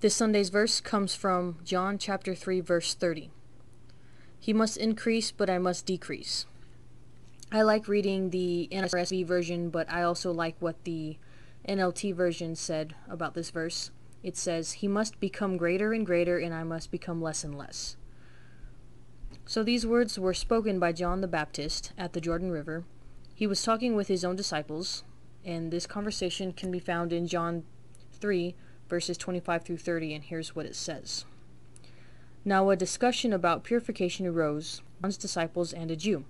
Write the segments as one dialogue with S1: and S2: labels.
S1: This Sunday's verse comes from John chapter 3, verse 30. He must increase, but I must decrease. I like reading the NRSV version, but I also like what the NLT version said about this verse. It says, he must become greater and greater, and I must become less and less. So these words were spoken by John the Baptist at the Jordan River. He was talking with his own disciples, and this conversation can be found in John 3, verses 25 through 30, and here's what it says. Now a discussion about purification arose, John's disciples and a Jew.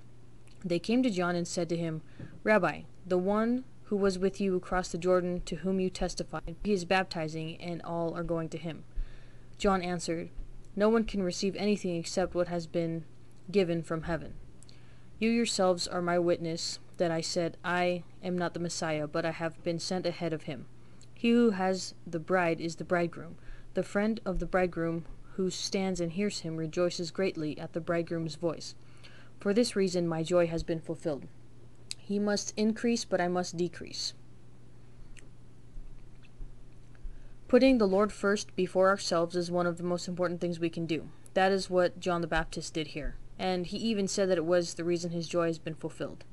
S1: They came to John and said to him, Rabbi, the one who was with you across the Jordan, to whom you testified, he is baptizing, and all are going to him. John answered, No one can receive anything except what has been given from heaven. You yourselves are my witness that I said, I am not the Messiah, but I have been sent ahead of him. He who has the bride is the bridegroom. The friend of the bridegroom who stands and hears him rejoices greatly at the bridegroom's voice. For this reason my joy has been fulfilled. He must increase, but I must decrease. Putting the Lord first before ourselves is one of the most important things we can do. That is what John the Baptist did here, and he even said that it was the reason his joy has been fulfilled.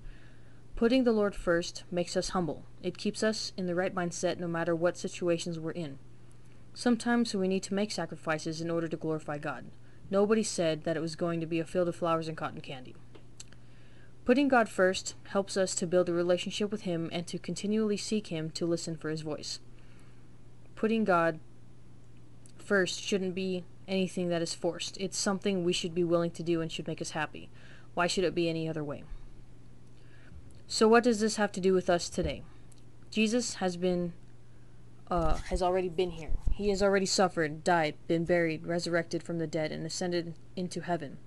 S1: Putting the Lord first makes us humble. It keeps us in the right mindset no matter what situations we're in. Sometimes we need to make sacrifices in order to glorify God. Nobody said that it was going to be a field of flowers and cotton candy. Putting God first helps us to build a relationship with Him and to continually seek Him to listen for His voice. Putting God first shouldn't be anything that is forced. It's something we should be willing to do and should make us happy. Why should it be any other way? So what does this have to do with us today? Jesus has already been here. He has already suffered, died, been buried, resurrected from the dead, and ascended into heaven.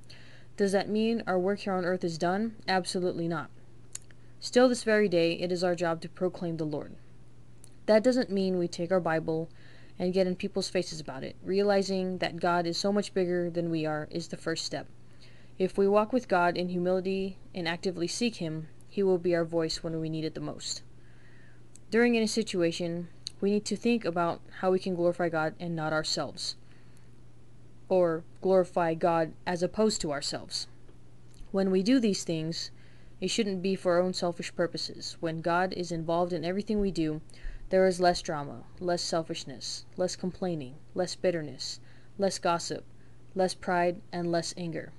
S1: Does that mean our work here on earth is done? Absolutely not. Still, this very day, it is our job to proclaim the Lord. That doesn't mean we take our Bible and get in people's faces about it. Realizing that God is so much bigger than we are is the first step. If we walk with God in humility and actively seek Him, He will be our voice when we need it the most. During any situation, we need to think about how we can glorify God and not ourselves, or glorify God as opposed to ourselves. When we do these things, it shouldn't be for our own selfish purposes. When God is involved in everything we do, there is less drama, less selfishness, less complaining, less bitterness, less gossip, less pride, and less anger.